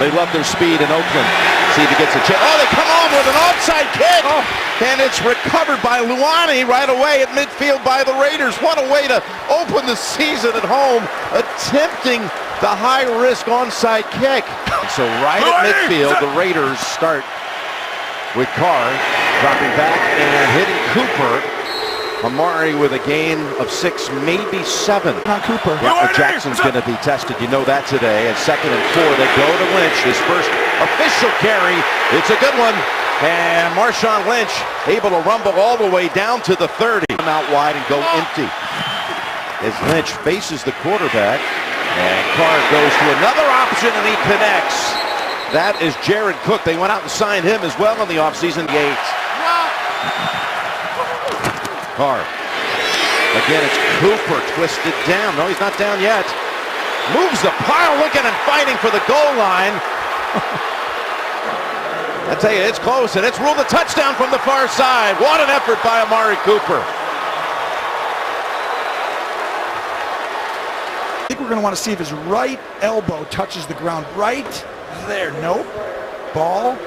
They love their speed in Oakland. See if he gets a chance. Oh, they come on with an onside kick. Oh. And it's recovered by Luani right away at midfield by the Raiders. What a way to open the season at home, attempting the high-risk onside kick. So right at midfield, the Raiders start with Carr dropping back and hitting Cooper. Amari with a gain of 6, maybe 7. Not Cooper. Robert Jackson's going to be tested. You know that today. At 2nd and 4, they go to Lynch. His first official carry. It's a good one. And Marshawn Lynch able to rumble all the way down to the 30. Come out wide and go empty. As Lynch faces the quarterback. And Carr goes to another option and he connects. That is Jared Cook. They went out and signed him as well in the offseason. Yates. Carr. Again, it's Cooper twisted down. No, he's not down yet. Moves the pile, looking and fighting for the goal line. I tell you, it's close, and it's ruled a touchdown from the far side. What an effort by Amari Cooper. I think we're going to want to see if his right elbow touches the ground right there. Nope. Ball.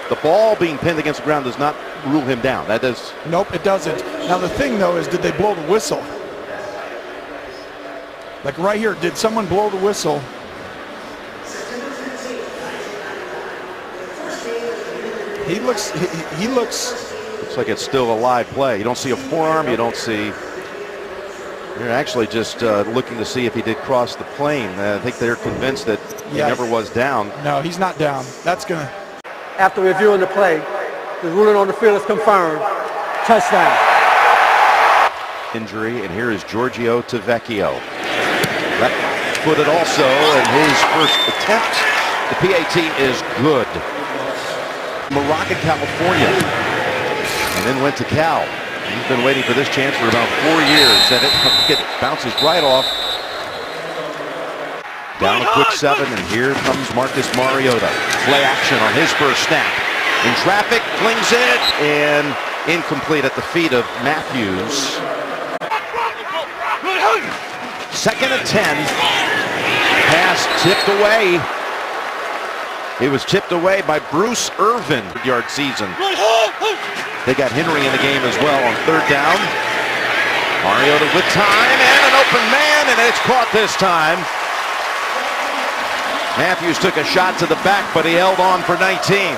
The ball being pinned against the ground does not rule him down. That does. Nope, it doesn't. Now the thing though is, did they blow the whistle? Like right here, did someone blow the whistle? He looks. Looks like it's still a live play. You don't see a forearm. You don't see. You're actually just looking to see if he did cross the plane. I think they're convinced that he never was down. No, he's not down. That's gonna. After reviewing the play, the ruling on the field is confirmed. Touchdown. Injury, and here is Giorgio Tavecchio. Left-footed also, and his first attempt. The PAT is good. Moroccan, California, and then went to Cal. He's been waiting for this chance for about 4 years, and it bounces right off. Down a quick 7, and here comes Marcus Mariota. Play action on his first snap. In traffic, flings it, and incomplete at the feet of Matthews. 2nd and 10. Pass tipped away. It was tipped away by Bruce Irvin. Yard season. They got Henry in the game as well on 3rd down. Mariota with time, and an open man, and it's caught this time. Matthews took a shot to the back, but he held on for 19.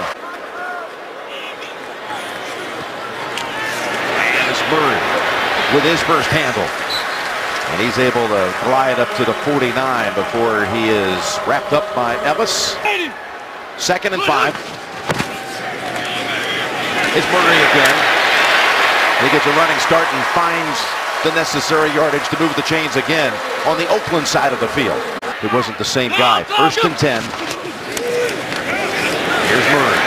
And it's Murray with his first handle. And he's able to glide up to the 49 before he is wrapped up by Ellis. 2nd and 5. It's Murray again. He gets a running start and finds the necessary yardage to move the chains again on the Oakland side of the field. It wasn't the same guy. 1st and 10. Here's Murray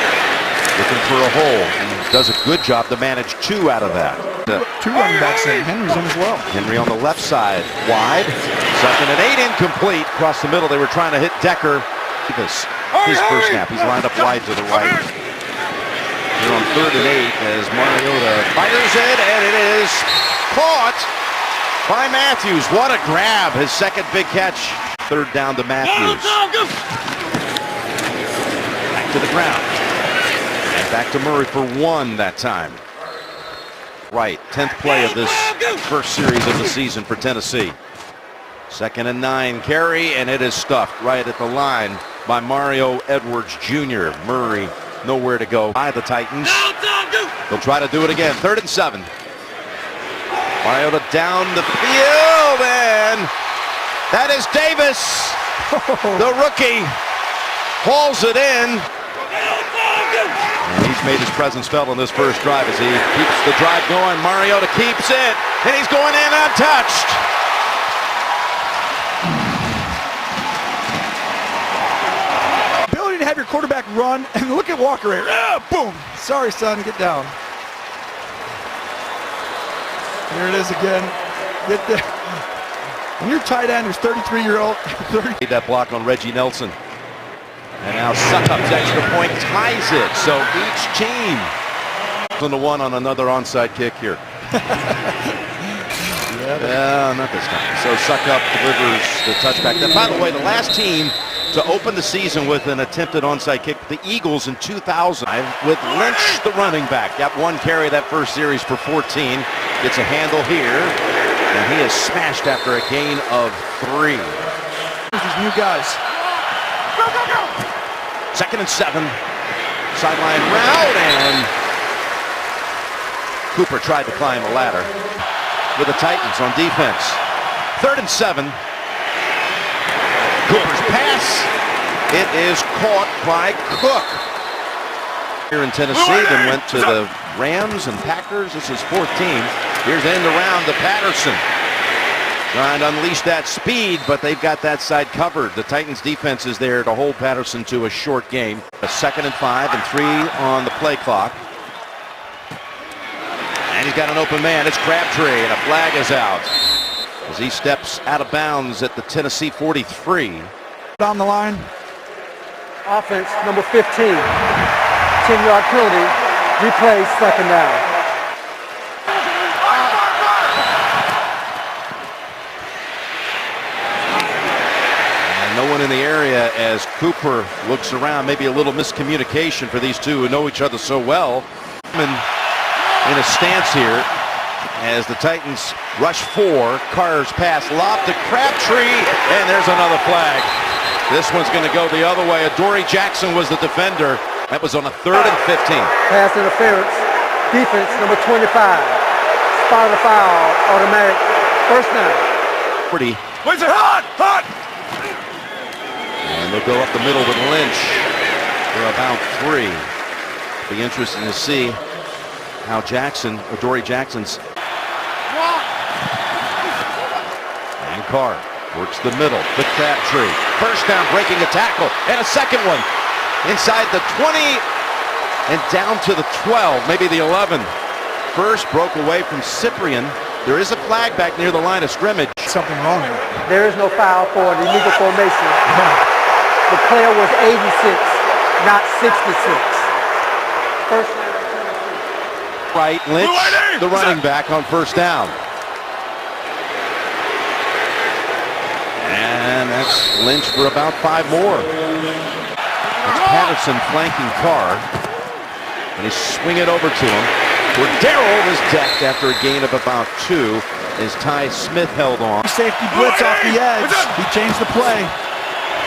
looking for a hole. He does a good job to manage 2 out of that. 2 running backs in. Henry's in as well. Henry on the left side, wide. 2nd and 8, incomplete. Across the middle, they were trying to hit Decker. His first snap. He's lined up wide to the right. Here on 3rd and 8 as Mariota fires it, and it is caught by Matthews. What a grab. His 2nd big catch. 3rd down to Matthews. Back to the ground. And back to Murray for 1 that time. Right, 10th play of this first series of the season for Tennessee. 2nd and 9 carry, and it is stuffed right at the line by Mario Edwards Jr. Murray nowhere to go by the Titans. They'll try to do it again. 3rd and 7. Mariota down the field, and that is Davis, the rookie, hauls it in. And he's made his presence felt on this first drive as he keeps the drive going. Mariota keeps it, and he's going in untouched. Ability to have your quarterback run, and look at Walker here. Boom. Sorry, son, get down. Here it is again. Get there. When you're tight end, who's 33-year-old. Made that block on Reggie Nelson. And now Suckup's extra point ties it. So each team on the 1 on another onside kick here. Yeah. Not this time. So Succop delivers the touchback. Then, by the way, the last team to open the season with an attempted onside kick, the Eagles in 2000, with Lynch, the running back. Got one carry that first series for 14. Gets a handle here, and he is smashed after a gain of 3. These new guys. Go, go, go! 2nd and 7. Sideline route, and Cooper tried to climb a ladder with the Titans on defense. 3rd and 7. Cooper's pass. It is caught by Cook. Here in Tennessee, then went to the Rams and Packers. This is 14. Here's end around to Patterson. Trying to unleash that speed, but they've got that side covered. The Titans defense is there to hold Patterson to a short game. A 2nd and 5 and 3 on the play clock. And he's got an open man. It's Crabtree, and a flag is out as he steps out of bounds at the Tennessee 43. Down the line. Offense, number 15. 10-yard penalty. Replay, 2nd down. No one in the area as Cooper looks around. Maybe a little miscommunication for these two who know each other so well. In a stance here as the Titans rush 4. Carr's pass lobbed to Crabtree, and there's another flag. This one's going to go the other way. Adoree Jackson was the defender. That was on a 3rd and 15. Pass interference. Defense, number 25. Spot the foul. Automatic. 1st down. Pretty. Where's it hot? Hot! And they'll go up the middle with Lynch for about 3. Be interesting to see how Adoree Jackson's. And Carr works the middle to Crabtree. 1st down, breaking a tackle, and a 2nd one inside the 20 and down to the 12, maybe the 11. First broke away from Cyprien. There is a flag back near the line of scrimmage. Something wrong here. There is no foul for an illegal formation. The player was 86, not 66. 1st down. Right, Lynch, the running back on 1st down. And that's Lynch for about 5 more. It's Patterson flanking Carr. And he's swinging it over to him. Cordero was decked after a gain of about 2 as Ty Smith held on. Safety blitz off the edge. He changed the play.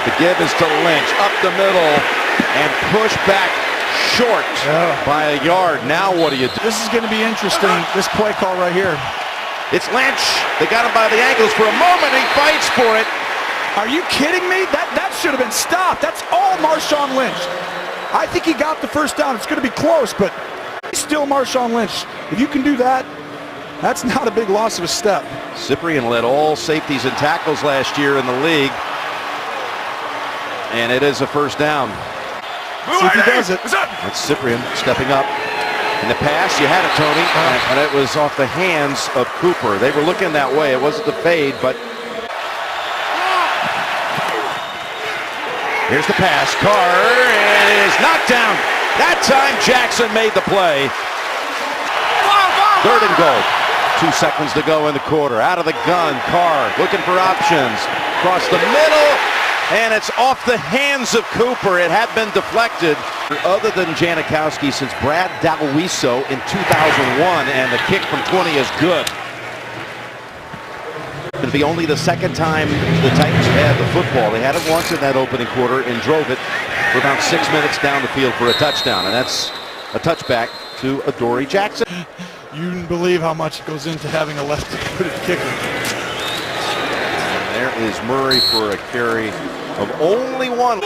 The give is to Lynch, up the middle, and push back short by a yard. Now what do you do? This is going to be interesting, this play call right here. It's Lynch. They got him by the ankles for a moment. He fights for it. Are you kidding me? That should have been stopped. That's all Marshawn Lynch. I think he got the 1st down. It's going to be close, but he's still Marshawn Lynch. If you can do that, that's not a big loss of a step. Cyprien led all safeties and tackles last year in the league. And it is a 1st down. See if he does it. That's Cyprien stepping up. In the pass, you had it, Tony, and it was off the hands of Cooper. They were looking that way. It wasn't the fade, but here's the pass. Carr, and it is knocked down. That time Jackson made the play. 3rd and goal. 2 seconds to go in the quarter. Out of the gun, Carr looking for options. Across the middle. And it's off the hands of Cooper. It had been deflected. Other than Janikowski since Brad Dalwiso in 2001, and the kick from 20 is good. It'll be only the 2nd time the Titans have had the football. They had it once in that opening quarter and drove it for about 6 minutes down the field for a touchdown. And that's a touchback to Adoree Jackson. You wouldn't believe how much goes into having a left-footed kicker. And there is Murray for a carry of only 1.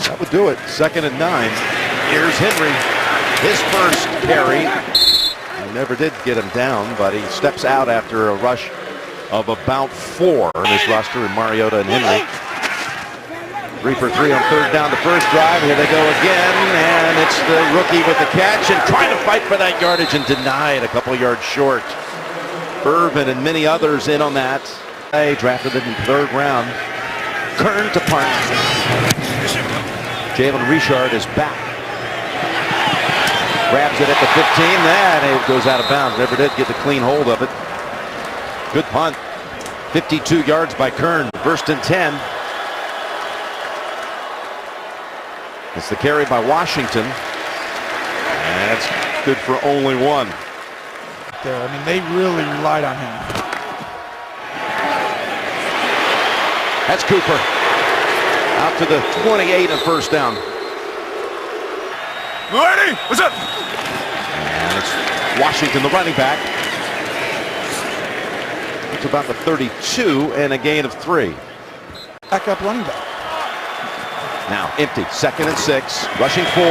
That would do it. 2nd and 9. Here's Henry. His first carry. He never did get him down, but he steps out after a rush of about 4 on this roster in Mariota and Henry. 3 for 3 on 3rd down the first drive. Here they go again, and it's the rookie with the catch and trying to fight for that yardage and denied a couple yards short. Irvin and many others in on that. They drafted it in the 3rd round. Kern to punt. Jalen Richard is back. Grabs it at the 15. That it goes out of bounds. Never did get the clean hold of it. Good punt. 52 yards by Kern. First and 10. It's the carry by Washington. And that's good for only one. There, I mean, they really relied on him. That's Cooper. Out to the 28 and first down. Ready? What's up? And it's Washington, the running back. It's about the 32 and a gain of 3. Backup running back. Now empty. 2nd and 6. Rushing 4.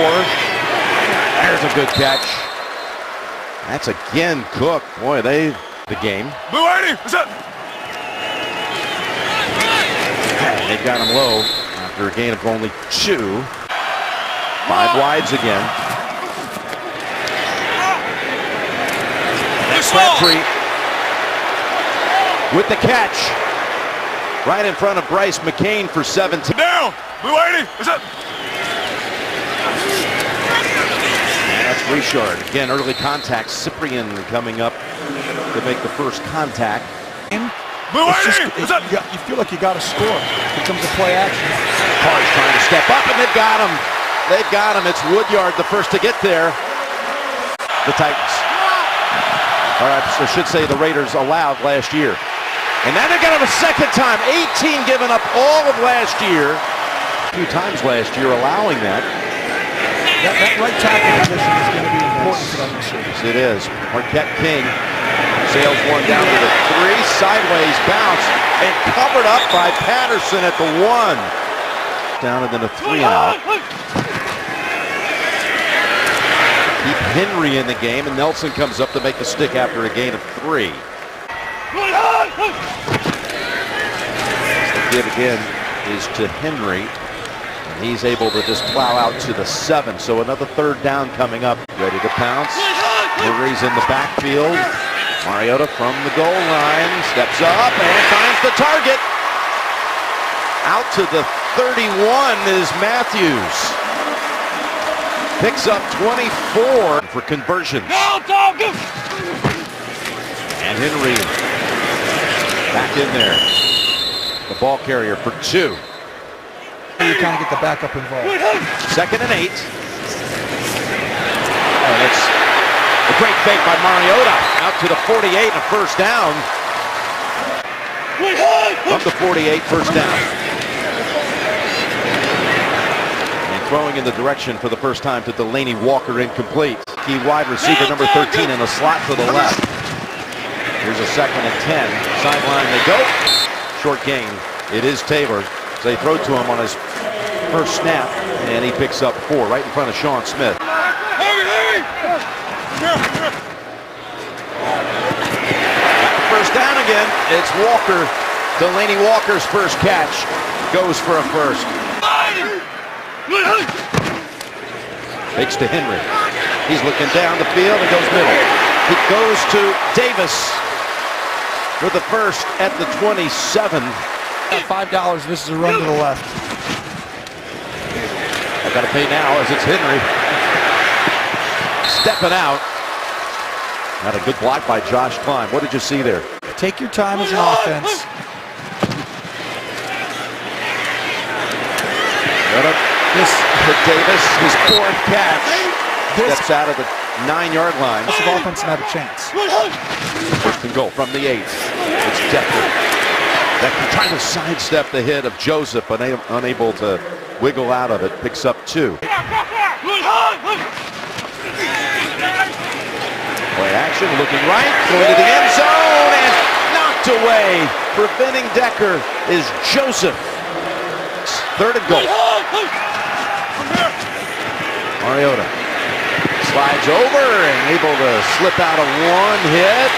There's a good catch. That's again Cook. Boy, the game. Ready? What's up? They've got him low after a gain of only 2. 5 wides again. That's Crabtree with the catch. Right in front of Bryce McCain for 17. Down. Ready? What's up? And that's Richard. Again, early contact. Cyprian coming up to make the first contact. It's just, you feel like you got to score. It becomes a play action. Carr's trying to step up, and they've got him. They've got him. It's Woodyard, the first to get there. The Titans. Or I should say the Raiders allowed last year. And now they got him a second time. 18 given up all of last year. A few times last year allowing that. That right tackle position is going to be important for them this year. Yes, it is. Marquette King sails one down to the 3. Sideways bounce and covered up by Patterson at the 1. Down and then a 3 and out. Keep Henry in the game, and Nelson comes up to make the stick after a gain of 3. The give again is to Henry, and he's able to just plow out to the 7. So another 3rd down coming up. Ready to pounce. Murray's in the backfield. Mariota from the goal line steps up and finds the target. Out to the 31 is Matthews. Picks up 24 for conversions. And Henry back in there. The ball carrier for 2. You kind of get the backup involved. 2nd and 8. And it's a great fake by Mariota. Out to the 48 and a first down. From the 48, first down. Throwing in the direction for the first time to Delaney Walker, incomplete. Key wide receiver number 13 in the slot to the left. Here's a 2nd and 10. Sideline they go. Short gain. It is Taylor. So they throw to him on his first snap, and he picks up 4 right in front of Sean Smith. First down again. It's Walker. Delaney Walker's first catch goes for a first. Fakes to Henry. He's looking down the field and goes middle. He goes to Davis for the first at the 27. $5. This is a run to the left. I got to pay now as it's Henry. Stepping out. Not a good block by Josh Klein. What did you see there? Take your time as an offense. This Davis, his 4th catch. Steps out of the 9-yard line. This offense not a chance. First and goal from the 8. It's Decker. Decker trying to sidestep the hit of Joseph, but unable to wiggle out of it. Picks up 2. Play action, looking right, going to the end zone, and knocked away. Preventing Decker is Joseph. 3rd and goal. Mariota slides over and able to slip out of 1 hit.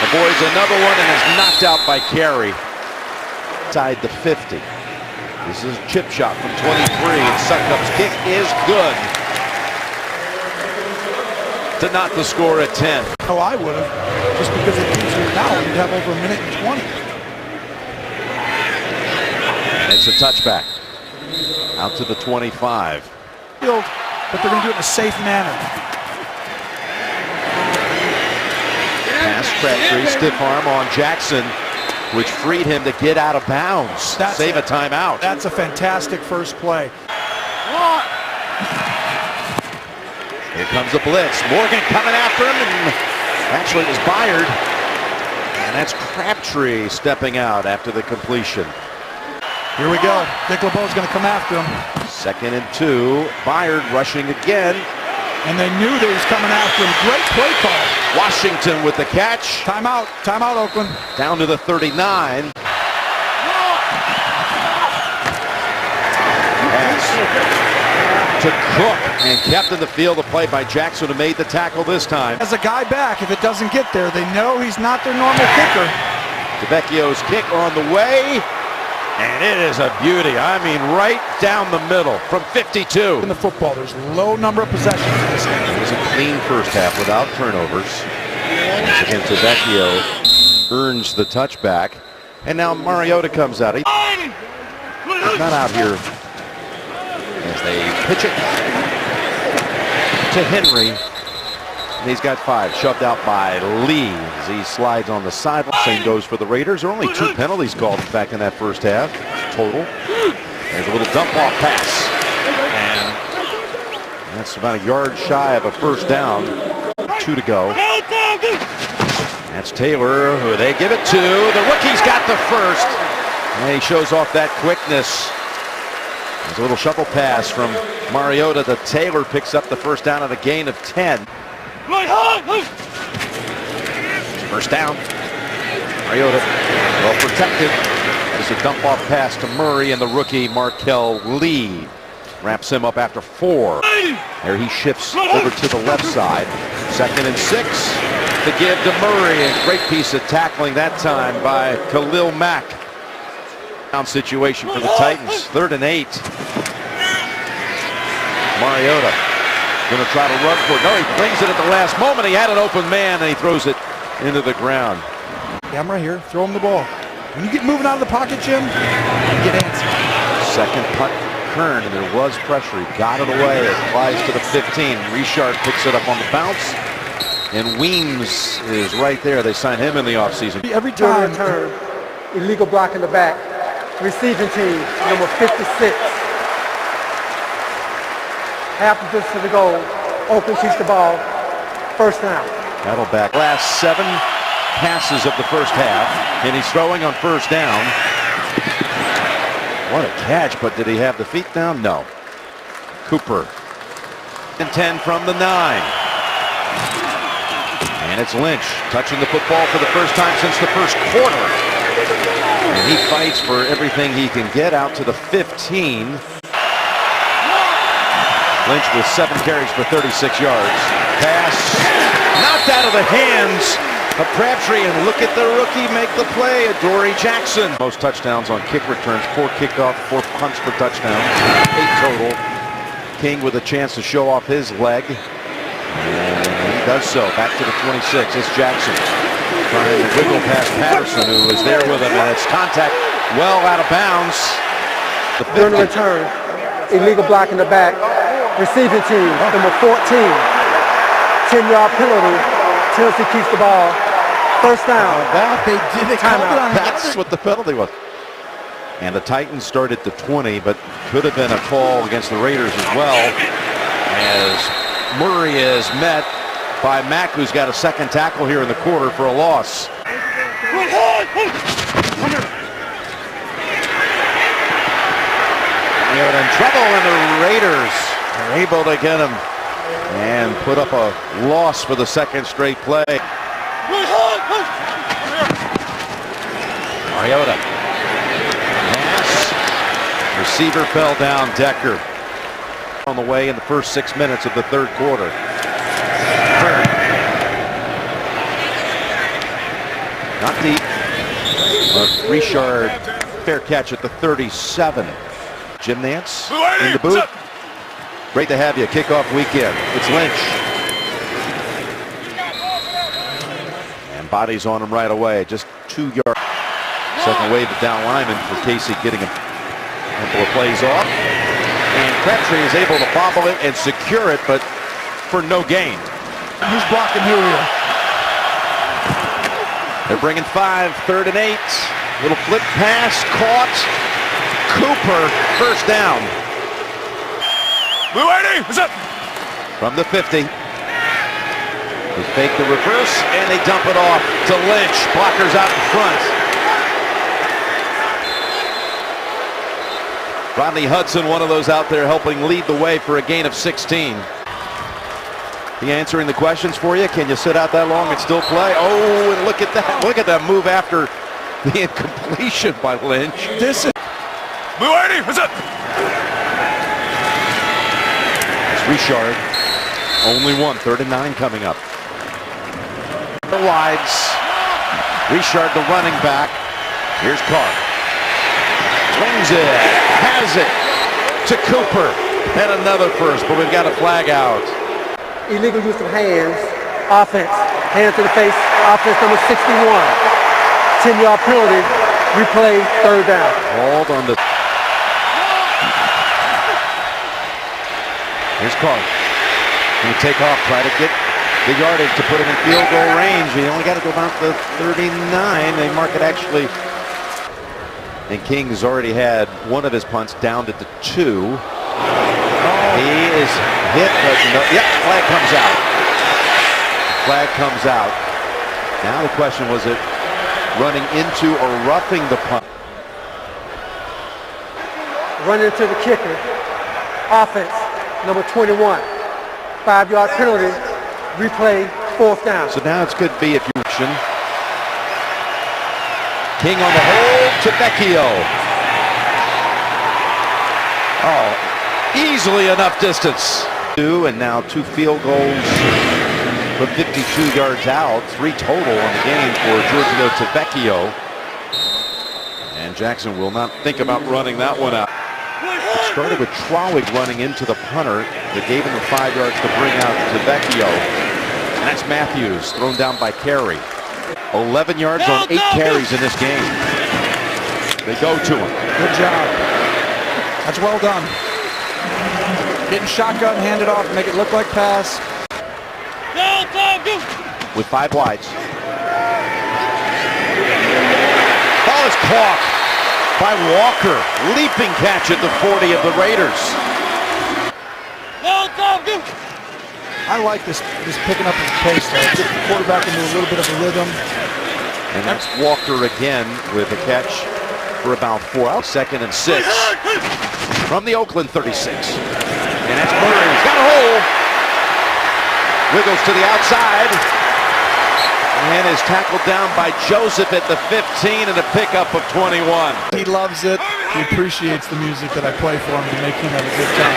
Avoids another one and is knocked out by Carey. Tied to 50. This is a chip shot from 23, and Succup's kick is good. To not the score at 10. Oh, I would have. Just because it gives you now, you'd have over 1 minute and 20. And it's a touchback. Out to the 25. Field but they're going to do it in a safe manner. Pass Crabtree, stiff arm on Jackson, which freed him to get out of bounds. Save a timeout. That's a fantastic first play. Here comes a blitz. Morgan coming after him, and actually it was Byard. And that's Crabtree stepping out after the completion. Here we go. Dick LeBeau's going to come after him. 2nd and 2. Byard rushing again. And they knew they was coming after him. Great play call. Washington with the catch. Timeout. Timeout, Oakland. Down to the 39. Pass to Cook, and kept in the field. The play by Jackson, who made the tackle this time. As a guy back, if it doesn't get there, they know he's not their normal kicker. DeVecchio's kick on the way, and it is a beauty. I mean, right down the middle from 52. In the football, there's low number of possessions in this game. It was a clean first half without turnovers. Once again, DeVecchio earns the touchback, and now Mariota comes out. He's not out here as they pitch it to Henry. And he's got 5, shoved out by Lee as he slides on the sideline. Same goes for the Raiders. There are only 2 penalties called back in that first half total. There's a little dump off pass, and that's about a yard shy of a first down. 2 to go. That's Taylor, who they give it to. The rookie's got the first, and he shows off that quickness. There's a little shuffle pass from Mariota to Taylor, picks up the first down at a gain of 10. First down. Mariota well protected. Just a dump off pass to Murray, and the rookie Markel Lee wraps him up after 4. There he shifts over to the left side. 2nd and 6 to give to Murray. A great piece of tackling that time by Khalil Mack. Down situation for the Titans. 3rd and 8. Mariota going to try to run for it. No, he flings it at the last moment. He had an open man, and he throws it into the ground. Yeah, I'm right here. Throw him the ball. When you get moving out of the pocket, Jim, you get antsy. 2nd punt for Kern, and there was pressure. He got it away. It flies to the 15. Richard picks it up on the bounce, and Weems is right there. They signed him in the offseason. Every time. Return, illegal block in the back. Receiving team, number 56. Half the distance to the goal. Oakland keeps the ball. First down. Battle back. Last 7 passes of the first half, and he's throwing on first down. What a catch, but did he have the feet down? No. Cooper. And 10 from the 9. And it's Lynch touching the football for the first time since the first quarter. And he fights for everything he can get out to the 15. Lynch with 7 carries for 36 yards. Pass knocked out of the hands of Crabtree, and look at the rookie make the play, Adoree Jackson. Most touchdowns on kick returns, 4 kickoff, 4 punts for touchdowns, 8 total. King with a chance to show off his leg, and he does so. Back to the 26. It's Jackson trying to wiggle past Patterson, who was there with him, and it's contact well out of bounds. During the return, illegal block in the back. Receiving team, number 14. 10-yard penalty. Tennessee keeps the ball. First down. They did it. That's what the penalty was. And the Titans start at the 20, but could have been a call against the Raiders as well, as Murray is met by Mack, who's got a 2nd tackle here in the quarter for a loss. They're in trouble, and the Raiders are able to get him and put up a loss for the 2nd straight play. Mariota. Pass. Receiver fell down. Decker on the way in the first 6 minutes of the 3rd quarter. Not deep, but Richard, fair catch at the 37. Jim Nance in the booth. Great to have you. Kickoff weekend. It's Lynch. And bodies on him right away. Just 2 yards. 2nd wave of down lineman for Casey, getting a couple of plays off. And Crabtree is able to bobble it and secure it, but for no gain. Who's blocking who here? They're bringing 5, 3rd and 8. Little flip pass, caught. Cooper, first down. Blue 80, what's up? From the 50. They fake the reverse, and they dump it off to Lynch. Blockers out in front. Rodney Hudson, one of those out there helping lead the way for a gain of 16. He answering the questions for you. Can you sit out that long and still play? Oh, and look at that. Look at that move after the incompletion by Lynch. This is Blue 80, what's up? It's Richard. Only one. 3rd and 9 coming up. The wides. Richard, the running back. Here's Carr. Swings it. Has it to Cooper. And another first, but we've got a flag out. Illegal use of hands. Offense. Hands to the face. Offense number 61. 10-yard penalty. Replay, 3rd down. Hold on the. Here's Carr. Going to take off, try to get the yardage to put him in field goal range. He only got to go about the 39. They mark it actually. And King has already had one of his punts down to the 2. He is hit, but no, yep, flag comes out. Flag comes out. Now the question, was it running into or roughing the punt? Running into the kicker. Offense, number 21. 5-yard penalty. Replay, 4th down. So now it's could be if you action. King on the hold to Vecchio. Oh, easily enough distance. 2, and now 2 field goals from 52 yards out. 3 total on the game for Giorgio Tavecchio. And Jackson will not think about running that one out. It started with Trawig running into the punter that gave him the 5 yards to bring out Tavecchio. And that's Matthews, thrown down by Carey. 11 yards on 8 carries in this game. They go to him. good job. That's well done. Getting shotgun, hand it off, make it look like pass. With 5 wides. Ball is caught by Walker. Leaping catch at the 40 of the Raiders. I like this picking up his pace though. Get the quarterback into a little bit of a rhythm. And that's Walker again with a catch for about 4 out. 2nd and 6 from the Oakland 36. And that's Murray. He's got a hole. Wiggles to the outside. And is tackled down by Joseph at the 15 and a pickup of 21. He loves it. He appreciates the music that I play for him to make him have a good time.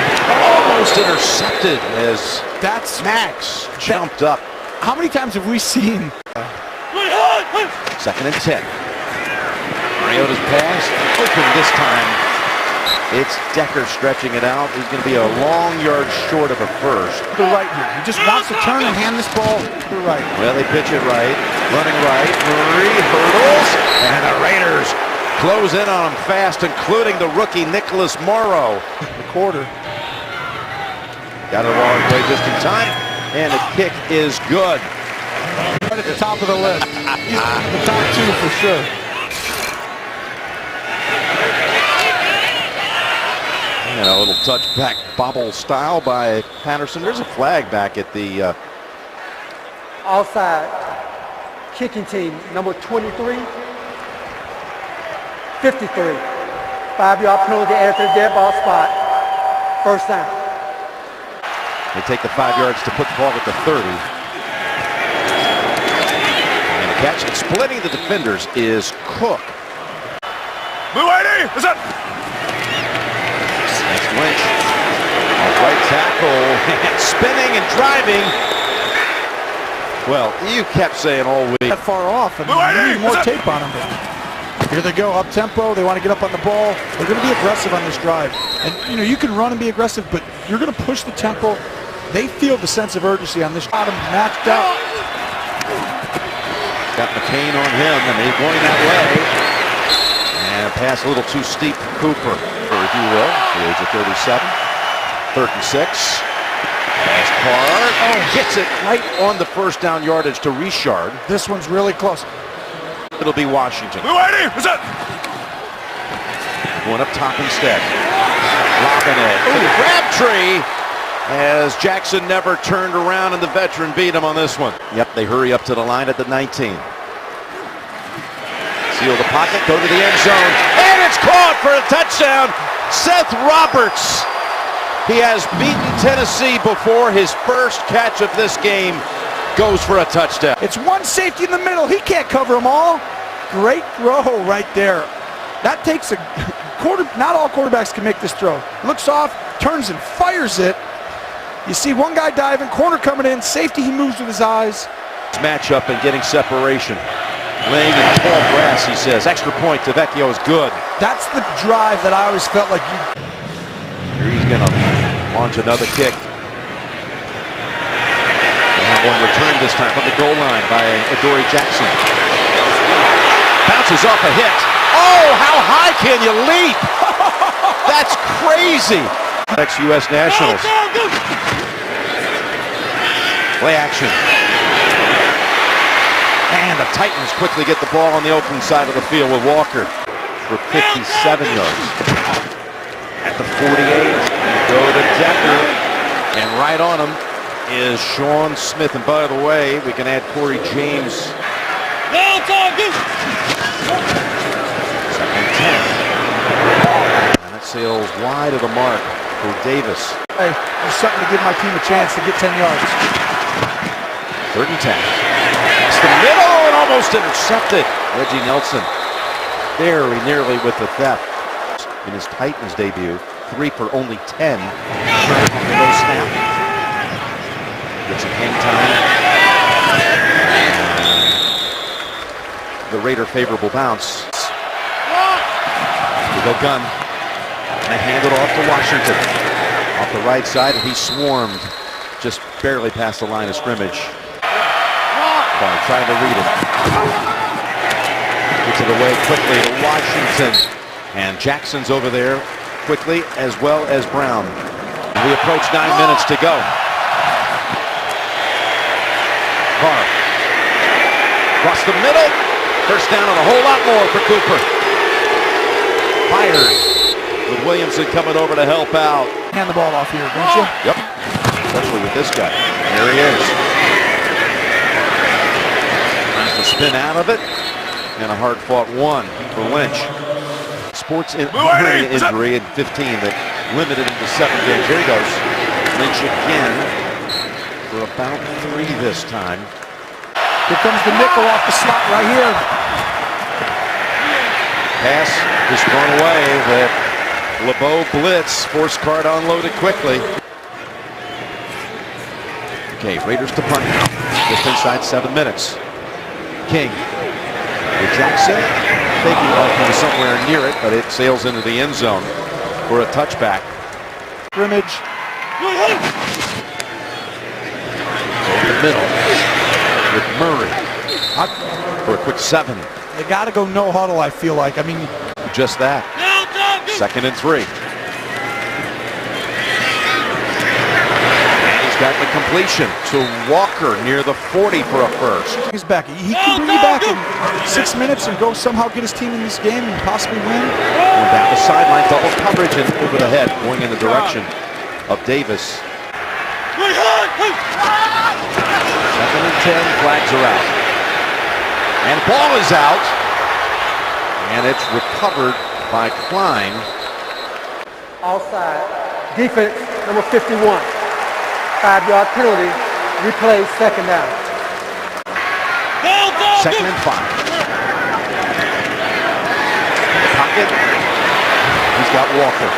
Almost intercepted as That's Max jumped up. How many times have we seen? 2nd and 10. Mariota's pass open this time. It's Decker stretching it out. He's going to be a long yard short of a first. To the right here. He just wants to turn and hand this ball to the right. Well, they pitch it right. Running right. Murray hurdles. And the Raiders close in on him fast, including the rookie Nicholas Morrow. The quarter. Got it all in play just in time. And the kick is good. Right at the top of the list. He's the top 2 for sure. And a little touchback bobble style by Patterson. There's a flag back at the Outside. Kicking team, number 23. 53. 5-yard penalty added to the dead ball spot. 1st down. They take the 5 yards to put the ball at the 30. And the catch and splitting the defenders is Cook. Blue 80, what's up? Next Lynch. Right tackle. And spinning and driving. Well, you kept saying all week. That far off. I mean, you need more tape on him. But here they go, up tempo. They want to get up on the ball. They're going to be aggressive on this drive. And you know, you can run and be aggressive, but you're going to push the tempo. They feel the sense of urgency on this. Got him matched up. Got McCain on him, and he's going that way. And a pass pass a little too steep for Cooper, or if you will, at the age of 37. 3rd and 6. As Carr hits it right on the first down yardage to Richard. This one's really close. It'll be Washington. Blue 80, what's up? Going up top instead. Lobbing it to Crabtree as Jackson never turned around and the veteran beat him on this one. Yep, they hurry up to the line at the 19. Seal the pocket, go to the end zone, and it's caught for a touchdown. Seth Roberts. He has beaten Tennessee before. His first catch of this game goes for a touchdown. It's one safety in the middle. He can't cover them all. Great throw right there. That takes a quarter. Not all quarterbacks can make this throw. Looks off, turns and fires it. You see one guy diving, corner coming in, safety, he moves with his eyes. Matchup and getting separation. Laying in tall grass, he says. Extra point to Vecchio is good. That's the drive that I always felt like you. Here he's going to launch another kick. We'll have one returned this time from the goal line by Adoree Jackson. Bounces off a hit. Oh, how high can you leap? That's crazy. Ex-U.S. Nationals. Play action. And the Titans quickly get the ball on the Oakland side of the field with Walker for 57 yards. At the 48, go to Decker, and right on him is Sean Smith. And by the way, we can add Corey James. Second and 10. And it sails wide of the mark for Davis. Hey, there's something to give my team a chance to get 10 yards. 3rd and 10. It's the middle and almost intercepted. Reggie Nelson very nearly with the theft. In his Titans debut, 3 for only 10. No snap. Gets some hang time. The Raider favorable bounce. We go gun. And they hand it off to Washington. Off the right side, and he swarmed just barely past the line of scrimmage. Trying to read it. Gets it away quickly to Washington. And Jackson's over there quickly, as well as Brown. We approach 9 minutes to go. Carr. Across the middle. First down and a whole lot more for Cooper. Fired. With Williamson coming over to help out. Hand the ball off here, don't you? Yep. Especially with this guy. There he is. Tries to spin out of it. And a hard-fought one for Lynch. Sports injury in 15 that limited him to 7 games. Here he goes. Lynch again for about 3 this time. Here comes the nickel off the slot right here. Pass is thrown away with LeBeau blitz. Force card unloaded quickly. Okay, Raiders to punt now. Just inside 7 minutes. King with Jackson. Thinking about him somewhere near it, but it sails into the end zone for a touchback. Scrimmage. Over the middle with Murray for a quick 7. They got to go no huddle, I feel like. I mean, just that. 2nd and 3. And he's got the completion to Walker near the 40 for a first. he's back. He can bring you back in 6 minutes and go somehow get his team in this game and possibly win. Going down the sideline, double coverage and over the head, going in the direction of Davis. 2nd and 10, flags are out. And ball is out. And it's recovered by Klein. Offside. Defense, number 51. 5-yard penalty. Replay, 2nd down. 2nd and 5. In the pocket. He's got Walker.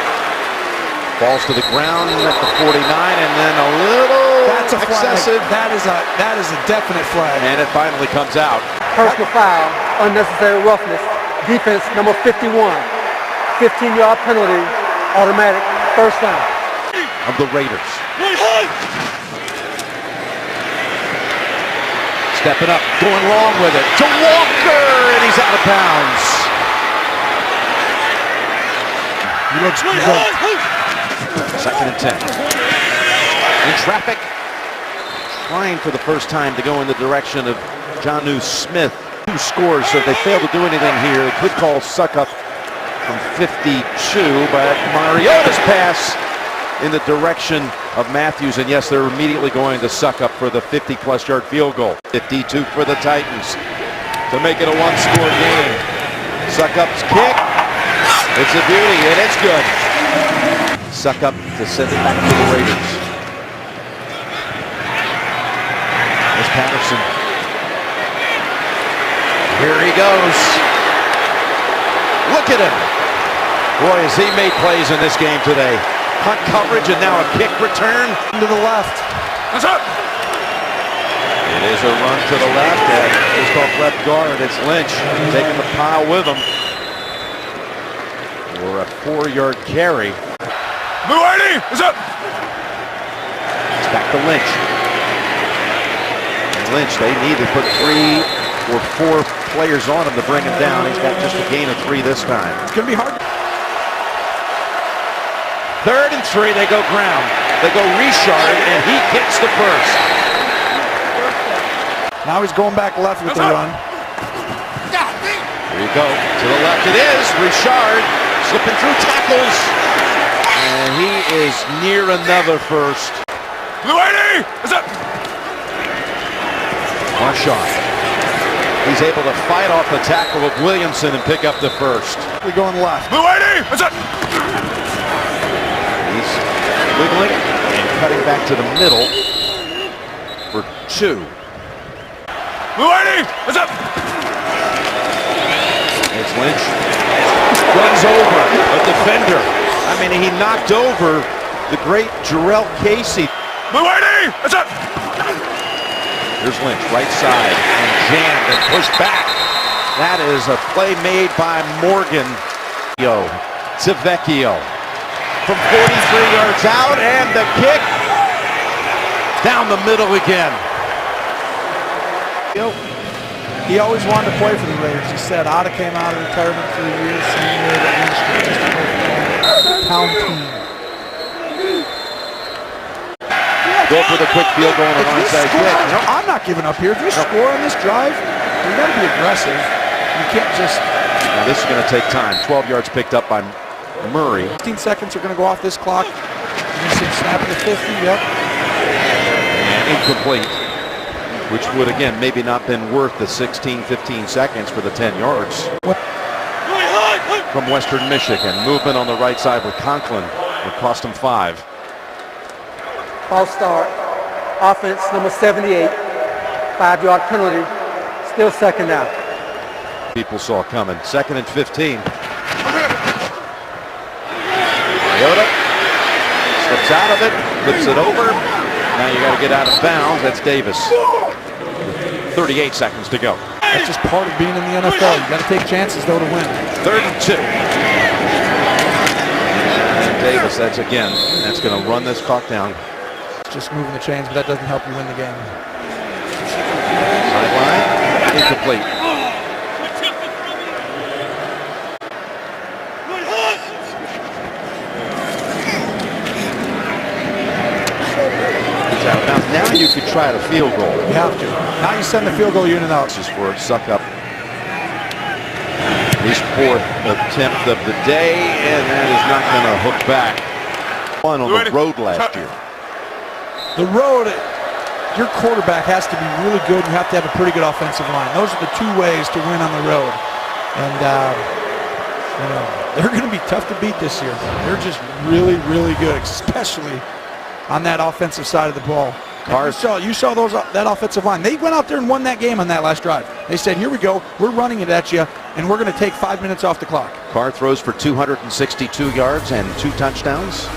Falls to the ground at the 49, and then a little That's a excessive. flag. That is a definite flag. And it finally comes out. Personal foul, unnecessary roughness. Defense, number 51. 15-yard penalty, automatic, 1st down. Of the Raiders. Stepping up, going long with it to Walker, and he's out of bounds. looks great. Second and 10. In traffic. Trying for the first time to go in the direction of Jonnu Smith. 2 scores, so if they fail to do anything here, they could call Succop from 52, but Mariota's pass in the direction of Matthews, and yes, they're immediately going to Succop for the 50-plus yard field goal. 52 for the Titans to make it a 1-score game. Succop's kick, it's a beauty, and it's good. Succop to send it back to the Raiders. There's Patterson. Here he goes. Look at him. Boy, has he made plays in this game today. Punt coverage and now a kick return to the left. What's up? It is a run to the left, and it's called left guard. It's Lynch taking the pile with him for a 4-yard carry. Muadi, what's up? It's back to Lynch. And Lynch, they need to put 3 or 4 players on him to bring him down. He's got just a gain of 3 this time. It's going to be hard. 3rd and 3, they go ground. They go Richard, and he gets the first. Now he's going back left with the run. Here you go. To the left it is. Richard slipping through tackles. And he is near another first. Muadi, what's up? Marshon. He's able to fight off the tackle of Williamson and pick up the first. We're going left. Muadi, what's up? He's wiggling and cutting back to the middle for 2. Muadi, what's up? It's Lynch. Runs over a defender. I mean, he knocked over the great Jarrell Casey. Muadi, what's up? Here's Lynch, right side, and jammed and pushed back. That is a play made by Morgan. Tavecchio from 43 yards out, and the kick down the middle again. He always wanted to play for the Raiders. He said Otta came out of retirement for a year, same year that Lynch was just a town team. Go for the quick field goal on the onside kick. I'm not giving up here. If you score on this drive, you got to be aggressive. You can't just. Now this is going to take time. 12 yards picked up by Murray. 15 seconds are going to go off this clock. You're going to see him snap at the 50. Yep. And incomplete, which would again maybe not been worth the 16-15 seconds for the 10 yards. From Western Michigan, movement on the right side with Conklin would cost him 5. False start. Offense number 78. 5-yard penalty. Still second down. People saw coming. 2nd and 15. Mariota slips out of it, flips it over. Now you got to get out of bounds. That's Davis. 38 seconds to go. That's just part of being in the NFL. You got to take chances though to win. 3rd and 2. And Davis, that's going to run this clock down. Just moving the chains, but that doesn't help you win the game. Sideline, incomplete. Now you could try the field goal. You have to. Now you send the field goal unit out. This is for Succop. His 4th attempt of the day, and that is not going to hook back. One on the road last year. The road, your quarterback has to be really good. You have to have a pretty good offensive line. Those are the 2 ways to win on the road. And, they're going to be tough to beat this year. They're just really, really good, especially on that offensive side of the ball. You saw that offensive line. They went out there and won that game on that last drive. They said, here we go. We're running it at you, and we're going to take 5 minutes off the clock. Carr throws for 262 yards and 2 touchdowns.